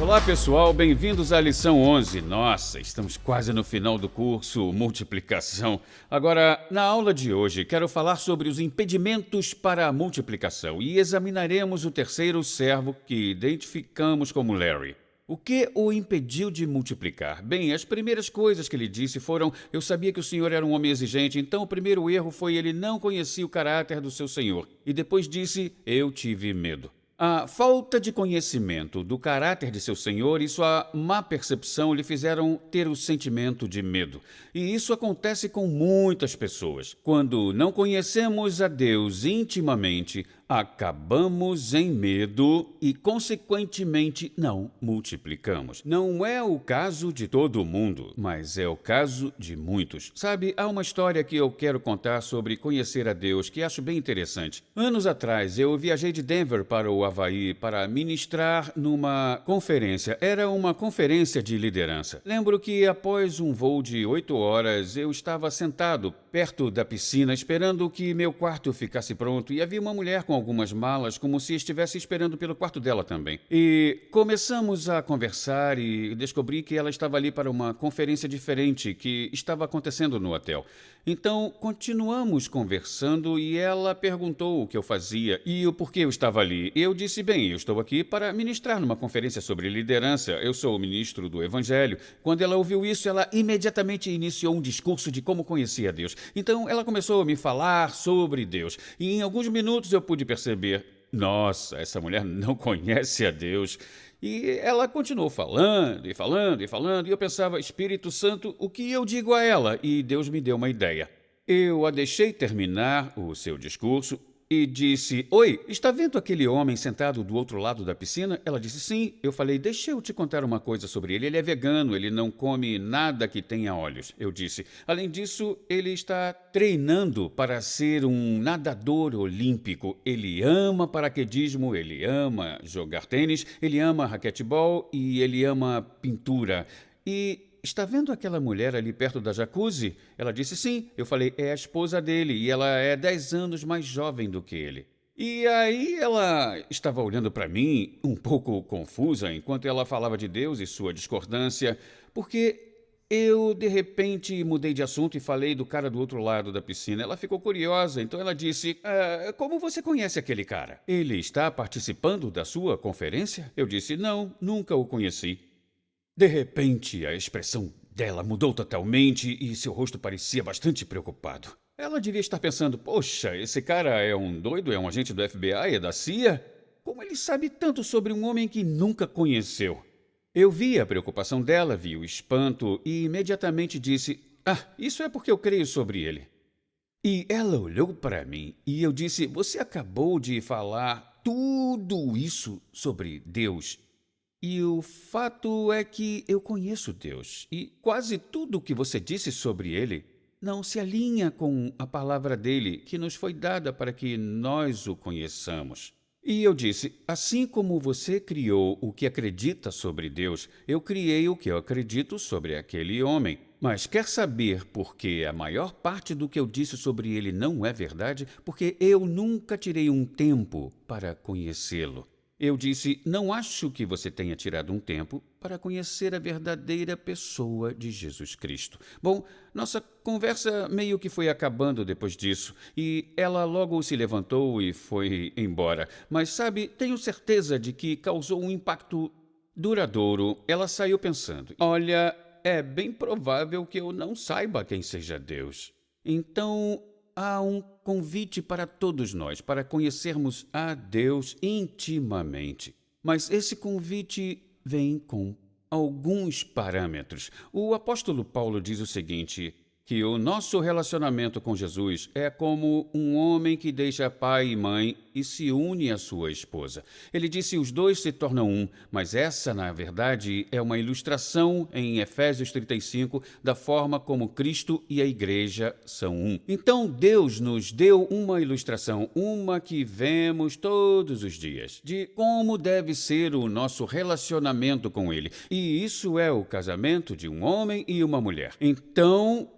Olá pessoal, bem-vindos à lição 11. Nossa, estamos quase no final do curso Multiplicação. Agora, na aula de hoje, quero falar sobre os impedimentos para a multiplicação e examinaremos o terceiro servo que identificamos como Larry. O que o impediu de multiplicar? Bem, as primeiras coisas que ele disse foram: eu sabia que o Senhor era um homem exigente, então o primeiro erro foi ele não conhecia o caráter do seu Senhor. E depois disse: eu tive medo. A falta de conhecimento do caráter de seu Senhor e sua má percepção lhe fizeram ter o sentimento de medo. E isso acontece com muitas pessoas. Quando não conhecemos a Deus intimamente, acabamos em medo e, consequentemente, não multiplicamos. Não é o caso de todo mundo, mas é o caso de muitos. Sabe, há uma história que eu quero contar sobre conhecer a Deus que acho bem interessante. Anos atrás, eu viajei de Denver para o Havaí para ministrar numa conferência. Era uma conferência de liderança. Lembro que após um voo de 8 horas, eu estava sentado perto da piscina esperando que meu quarto ficasse pronto e havia uma mulher com algumas malas como se estivesse esperando pelo quarto dela também. E começamos a conversar e descobri que ela estava ali para uma conferência diferente que estava acontecendo no hotel. Então, continuamos conversando e ela perguntou o que eu fazia e o porquê eu estava ali. Eu disse: bem, eu estou aqui para ministrar numa conferência sobre liderança. Eu sou o ministro do Evangelho. Quando ela ouviu isso, ela imediatamente iniciou um discurso de como conhecia Deus. Então, ela começou a me falar sobre Deus. E em alguns minutos eu pude perceber: nossa, essa mulher não conhece a Deus. E ela continuou falando e falando e falando, e eu pensava: Espírito Santo, o que eu digo a ela? E Deus me deu uma ideia. Eu a deixei terminar o seu discurso e disse: oi, está vendo aquele homem sentado do outro lado da piscina? Ela disse: sim. Eu falei: deixa eu te contar uma coisa sobre ele. Ele é vegano, ele não come nada que tenha óleos. Eu disse: além disso, ele está treinando para ser um nadador olímpico. Ele ama paraquedismo, ele ama jogar tênis, ele ama raquetebol e ele ama pintura. E está vendo aquela mulher ali perto da jacuzzi? Ela disse: sim. Eu falei: é a esposa dele e ela é 10 anos mais jovem do que ele. E aí ela estava olhando para mim, um pouco confusa, enquanto ela falava de Deus e sua discordância, porque eu, de repente, mudei de assunto e falei do cara do outro lado da piscina. Ela ficou curiosa, então ela disse: como você conhece aquele cara? Ele está participando da sua conferência? Eu disse: não, nunca o conheci. De repente, a expressão dela mudou totalmente e seu rosto parecia bastante preocupado. Ela devia estar pensando: poxa, esse cara é um doido, é um agente do FBI, é da CIA? Como ele sabe tanto sobre um homem que nunca conheceu? Eu vi a preocupação dela, vi o espanto e imediatamente disse: isso é porque eu creio sobre ele. E ela olhou para mim e eu disse: você acabou de falar tudo isso sobre Deus. E o fato é que eu conheço Deus, e quase tudo o que você disse sobre Ele não se alinha com a palavra dele, que nos foi dada para que nós o conheçamos. E eu disse: assim como você criou o que acredita sobre Deus, eu criei o que eu acredito sobre aquele homem. Mas quer saber por que a maior parte do que eu disse sobre ele não é verdade? Porque eu nunca tirei um tempo para conhecê-lo. Eu disse: não acho que você tenha tirado um tempo para conhecer a verdadeira pessoa de Jesus Cristo. Bom, nossa conversa meio que foi acabando depois disso, e ela logo se levantou e foi embora. Mas sabe, tenho certeza de que causou um impacto duradouro. Ela saiu pensando: olha, é bem provável que eu não saiba quem seja Deus. Então, há um convite para todos nós, para conhecermos a Deus intimamente. Mas esse convite vem com alguns parâmetros. O apóstolo Paulo diz o seguinte: que o nosso relacionamento com Jesus é como um homem que deixa pai e mãe e se une à sua esposa. Ele disse: os dois se tornam um, mas essa, na verdade, é uma ilustração em Efésios 35 da forma como Cristo e a igreja são um. Então, Deus nos deu uma ilustração, uma que vemos todos os dias, de como deve ser o nosso relacionamento com Ele. E isso é o casamento de um homem e uma mulher. Então,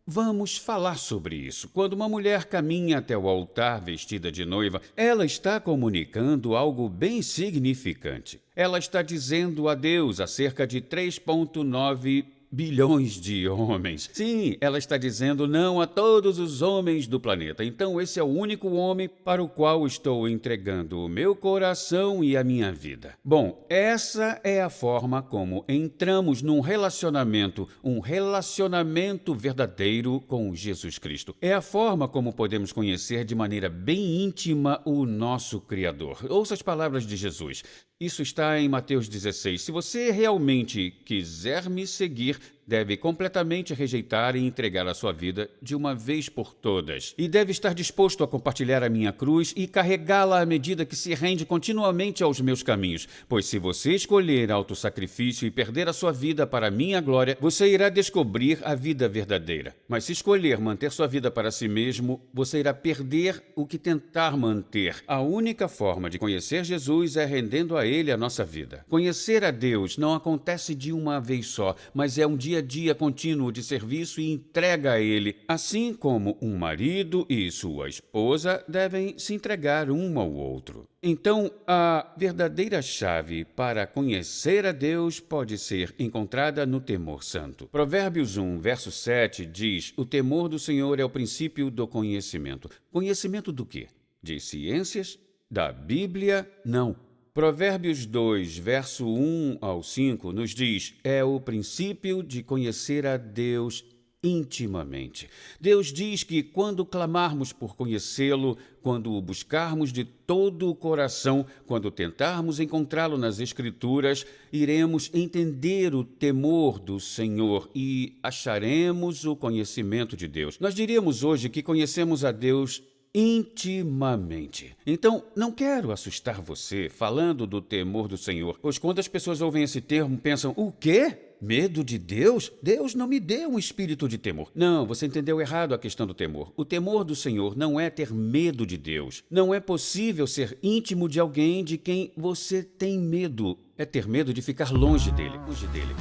Vamos falar sobre isso. Quando uma mulher caminha até o altar vestida de noiva, ela está comunicando algo bem significante. Ela está dizendo a Deus acerca de 3,9 bilhões de homens. Sim, ela está dizendo não a todos os homens do planeta. Então, esse é o único homem para o qual estou entregando o meu coração e a minha vida. Bom, essa é a forma como entramos num relacionamento, um relacionamento verdadeiro com Jesus Cristo. É a forma como podemos conhecer de maneira bem íntima o nosso Criador. Ouça as palavras de Jesus. Isso está em Mateus 16. Se você realmente quiser me seguir, deve completamente rejeitar e entregar a sua vida de uma vez por todas. E deve estar disposto a compartilhar a minha cruz e carregá-la à medida que se rende continuamente aos meus caminhos. Pois se você escolher autossacrifício e perder a sua vida para a minha glória, você irá descobrir a vida verdadeira. Mas se escolher manter sua vida para si mesmo, você irá perder o que tentar manter. A única forma de conhecer Jesus é rendendo a Ele a nossa vida. Conhecer a Deus não acontece de uma vez só, mas é um dia a dia contínuo de serviço e entrega a Ele, assim como um marido e sua esposa devem se entregar um ao outro. Então, a verdadeira chave para conhecer a Deus pode ser encontrada no temor santo. Provérbios 1, verso 7 diz: o temor do Senhor é o princípio do conhecimento. Conhecimento do quê? De ciências? Da Bíblia? Não. Provérbios 2, verso 1 ao 5, nos diz: é o princípio de conhecer a Deus intimamente. Deus diz que quando clamarmos por conhecê-lo, quando o buscarmos de todo o coração, quando tentarmos encontrá-lo nas Escrituras, iremos entender o temor do Senhor e acharemos o conhecimento de Deus. Nós diríamos hoje que conhecemos a Deus intimamente. Então, não quero assustar você falando do temor do Senhor, pois quando as pessoas ouvem esse termo, pensam: o quê? Medo de Deus? Deus não me deu um espírito de temor. Não, você entendeu errado a questão do temor. O temor do Senhor não é ter medo de Deus. Não é possível ser íntimo de alguém de quem você tem medo. É ter medo de ficar longe dele.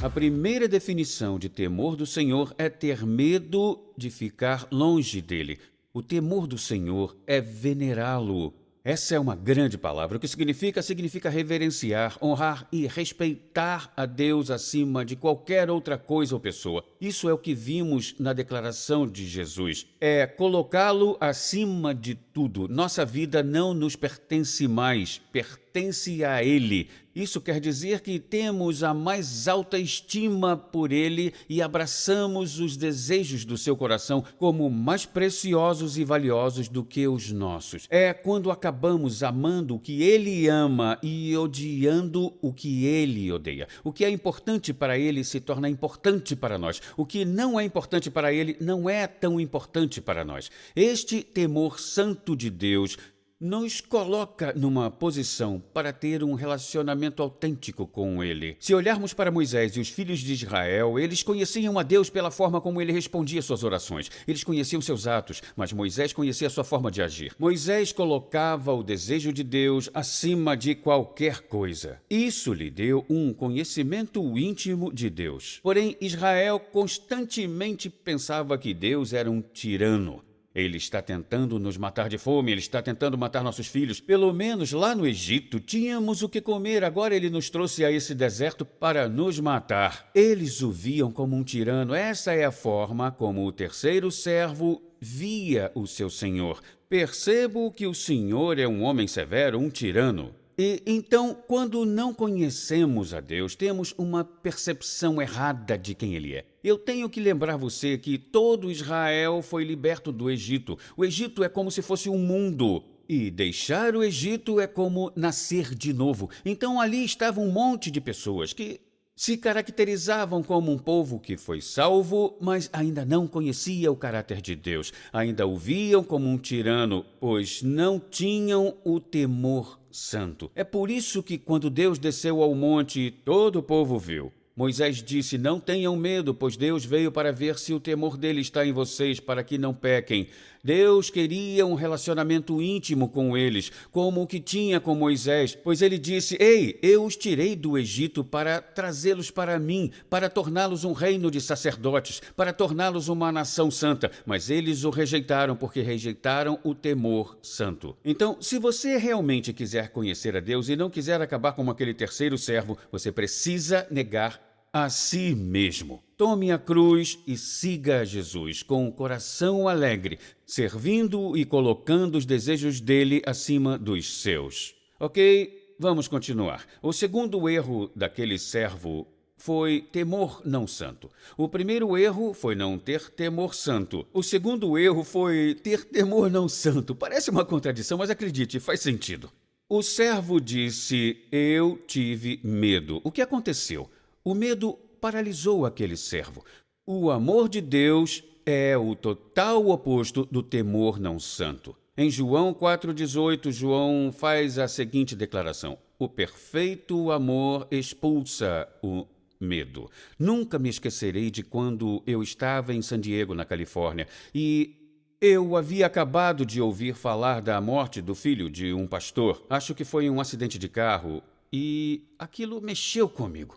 A primeira definição de temor do Senhor é ter medo de ficar longe dele. O temor do Senhor é venerá-lo. Essa é uma grande palavra. O que significa? Significa reverenciar, honrar e respeitar a Deus acima de qualquer outra coisa ou pessoa. Isso é o que vimos na declaração de Jesus. É colocá-lo acima de tudo. Nossa vida não nos pertence mais, pertence a Ele. Isso quer dizer que temos a mais alta estima por Ele e abraçamos os desejos do seu coração como mais preciosos e valiosos do que os nossos. É quando acabamos amando o que Ele ama e odiando o que Ele odeia. O que é importante para Ele se torna importante para nós. O que não é importante para Ele não é tão importante para nós. Este temor santo de Deus nos coloca numa posição para ter um relacionamento autêntico com Ele. Se olharmos para Moisés e os filhos de Israel, eles conheciam a Deus pela forma como Ele respondia suas orações. Eles conheciam seus atos, mas Moisés conhecia a sua forma de agir. Moisés colocava o desejo de Deus acima de qualquer coisa. Isso lhe deu um conhecimento íntimo de Deus. Porém, Israel constantemente pensava que Deus era um tirano. Ele está tentando nos matar de fome, ele está tentando matar nossos filhos. Pelo menos lá no Egito tínhamos o que comer, agora ele nos trouxe a esse deserto para nos matar. Eles o viam como um tirano. Essa é a forma como o terceiro servo via o seu senhor. Percebo que o senhor é um homem severo, um tirano. E então, quando não conhecemos a Deus, temos uma percepção errada de quem Ele é. Eu tenho que lembrar você que todo Israel foi liberto do Egito. O Egito é como se fosse um mundo. E deixar o Egito é como nascer de novo. Então ali estava um monte de pessoas que se caracterizavam como um povo que foi salvo, mas ainda não conhecia o caráter de Deus. Ainda o viam como um tirano, pois não tinham o temor santo. É por isso que quando Deus desceu ao monte, todo o povo viu. Moisés disse: não tenham medo, pois Deus veio para ver se o temor dele está em vocês, para que não pequem. Deus queria um relacionamento íntimo com eles, como o que tinha com Moisés, pois ele disse: Ei, eu os tirei do Egito para trazê-los para mim, para torná-los um reino de sacerdotes, para torná-los uma nação santa. Mas eles o rejeitaram porque rejeitaram o temor santo. Então, se você realmente quiser conhecer a Deus e não quiser acabar como aquele terceiro servo, você precisa negar a si mesmo. Tome a cruz e siga a Jesus com o coração alegre, servindo e colocando os desejos dele acima dos seus. Ok? Vamos continuar. O segundo erro daquele servo foi temor não santo. O primeiro erro foi não ter temor santo. O segundo erro foi ter temor não santo. Parece uma contradição, mas acredite, faz sentido. O servo disse: Eu tive medo. O que aconteceu? O medo paralisou aquele servo. O amor de Deus é o total oposto do temor não santo. Em João 4,18, João faz a seguinte declaração: O perfeito amor expulsa o medo. Nunca me esquecerei de quando eu estava em San Diego, na Califórnia, e eu havia acabado de ouvir falar da morte do filho de um pastor. Acho que foi um acidente de carro, e aquilo mexeu comigo.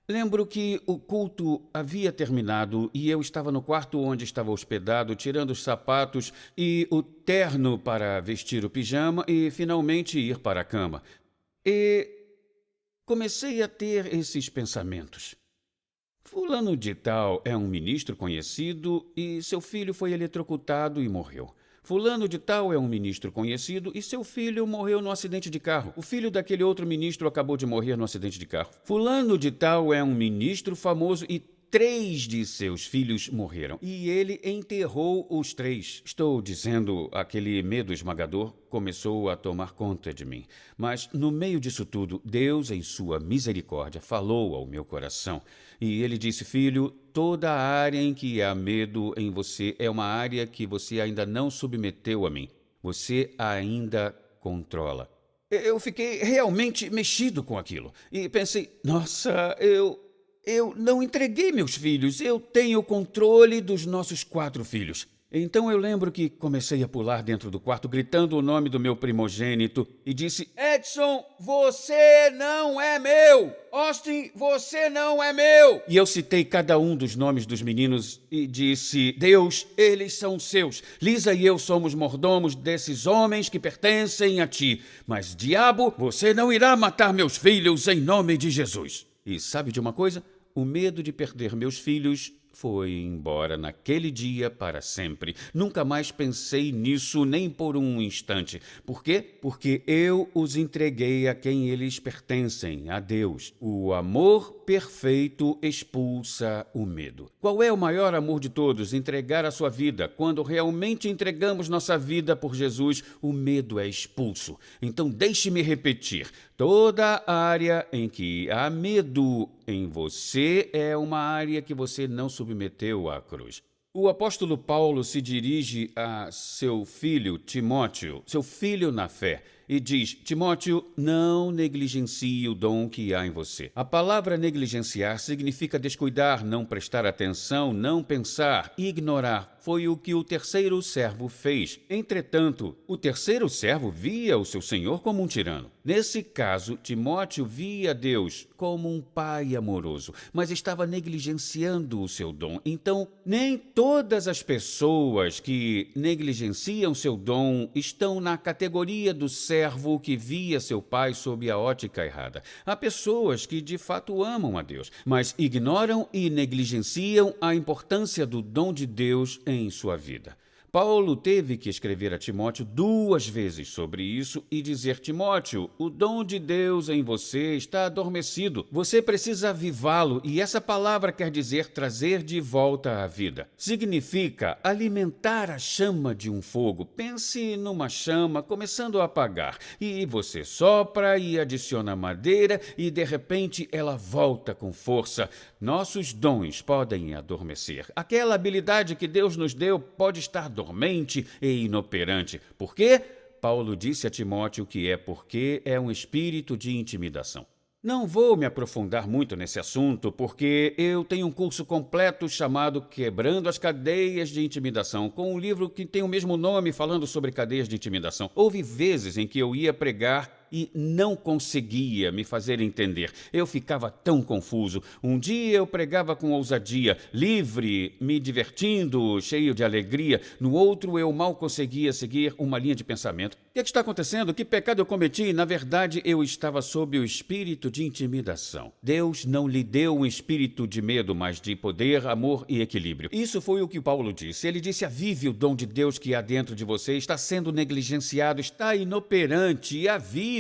Lembro que o culto havia terminado e eu estava no quarto onde estava hospedado, tirando os sapatos e o terno para vestir o pijama e finalmente ir para a cama. E comecei a ter esses pensamentos. Fulano de tal é um ministro conhecido e seu filho foi eletrocutado e morreu. Fulano de tal é um ministro conhecido e seu filho morreu num acidente de carro. O filho daquele outro ministro acabou de morrer num acidente de carro. Fulano de tal é um ministro famoso e 3 de seus filhos morreram. E ele enterrou os 3. Estou dizendo, aquele medo esmagador começou a tomar conta de mim. Mas no meio disso tudo, Deus, em sua misericórdia, falou ao meu coração. E ele disse: Filho, toda a área em que há medo em você é uma área que você ainda não submeteu a mim. Você ainda controla. Eu fiquei realmente mexido com aquilo. E pensei: nossa, eu não entreguei meus filhos. Eu tenho o controle dos nossos 4 filhos. Então eu lembro que comecei a pular dentro do quarto, gritando o nome do meu primogênito e disse: Edson, você não é meu! Austin, você não é meu! E eu citei cada um dos nomes dos meninos e disse: Deus, eles são seus. Lisa e eu somos mordomos desses homens que pertencem a ti. Mas, diabo, você não irá matar meus filhos em nome de Jesus. E sabe de uma coisa? O medo de perder meus filhos foi embora naquele dia para sempre. Nunca mais pensei nisso nem por um instante. Por quê? Porque eu os entreguei a quem eles pertencem, a Deus. O amor perfeito expulsa o medo. Qual é o maior amor de todos? Entregar a sua vida. Quando realmente entregamos nossa vida por Jesus, o medo é expulso. Então deixe-me repetir. Toda área em que há medo em você é uma área que você não submeteu à cruz. O apóstolo Paulo se dirige a seu filho Timóteo, seu filho na fé, e diz: Timóteo, não negligencie o dom que há em você. A palavra negligenciar significa descuidar, não prestar atenção, não pensar, ignorar. Foi o que o terceiro servo fez. Entretanto, o terceiro servo via o seu senhor como um tirano. Nesse caso, Timóteo via Deus como um pai amoroso, mas estava negligenciando o seu dom. Então, nem todas as pessoas que negligenciam seu dom estão na categoria do servo que via seu pai sob a ótica errada. Há pessoas que de fato amam a Deus, mas ignoram e negligenciam a importância do dom de Deus em sua vida. Paulo teve que escrever a Timóteo 2 vezes sobre isso e dizer: Timóteo, o dom de Deus em você está adormecido. Você precisa avivá-lo, e essa palavra quer dizer trazer de volta à vida. Significa alimentar a chama de um fogo. Pense numa chama começando a apagar, e você sopra e adiciona madeira e de repente ela volta com força. Nossos dons podem adormecer. Aquela habilidade que Deus nos deu pode estar dormente e inoperante. Por quê? Paulo disse a Timóteo que é porque é um espírito de intimidação. Não vou me aprofundar muito nesse assunto, porque eu tenho um curso completo chamado Quebrando as Cadeias de Intimidação, com um livro que tem o mesmo nome falando sobre cadeias de intimidação. Houve vezes em que eu ia pregar e não conseguia me fazer entender. Eu ficava tão confuso. Um dia eu pregava com ousadia, livre, me divertindo, cheio de alegria. No outro eu mal conseguia seguir uma linha de pensamento. O que está acontecendo? Que pecado eu cometi? Na verdade, eu estava sob o espírito de intimidação. Deus não lhe deu um espírito de medo, mas de poder, amor e equilíbrio. Isso foi o que Paulo disse. Ele disse: avive o dom de Deus que há dentro de você. Está sendo negligenciado, está inoperante e avive.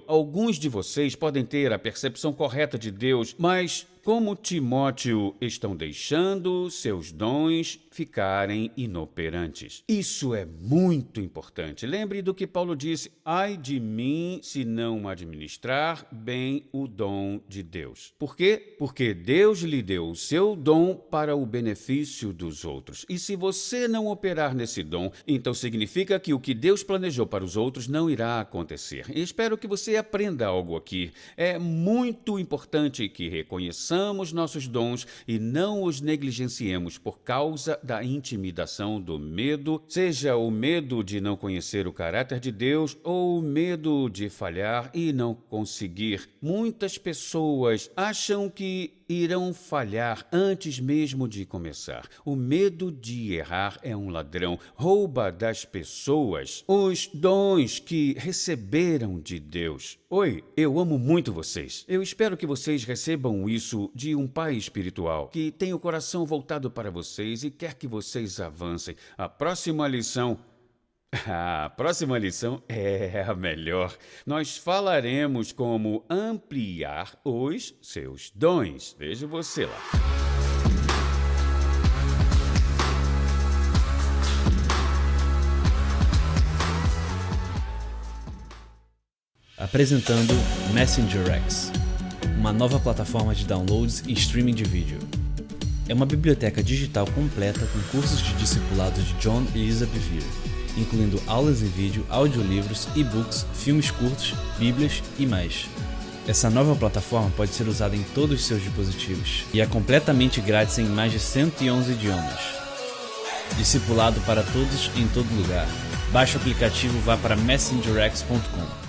Alguns de vocês podem ter a percepção correta de Deus, mas, como Timóteo, estão deixando seus dons ficarem inoperantes. Isso é muito importante. Lembre do que Paulo disse: ai de mim se não administrar bem o dom de Deus. Por quê? Porque Deus lhe deu o seu dom para o benefício dos outros. E se você não operar nesse dom, então significa que o que Deus planejou para os outros não irá acontecer. E espero que você aprenda algo aqui. É muito importante que reconheçamos nossos dons e não os negligenciemos por causa da intimidação do medo, seja o medo de não conhecer o caráter de Deus ou o medo de falhar e não conseguir. Muitas pessoas acham que irão falhar antes mesmo de começar. O medo de errar é um ladrão, rouba das pessoas os dons que receberam de Deus. Oi, eu amo muito vocês. Eu espero que vocês recebam isso de um pai espiritual, que tem o coração voltado para vocês e quer que vocês avancem. A próxima lição é a melhor. Nós falaremos como ampliar os seus dons. Vejo você lá. Apresentando Messenger X, uma nova plataforma de downloads e streaming de vídeo. É uma biblioteca digital completa com cursos de discipulado de John e Lisa Bevere, incluindo aulas em vídeo, audiolivros, e-books, filmes curtos, bíblias e mais. Essa nova plataforma pode ser usada em todos os seus dispositivos e é completamente grátis em mais de 111 idiomas. Discipulado para todos em todo lugar. Baixe o aplicativo e vá para messengerx.com.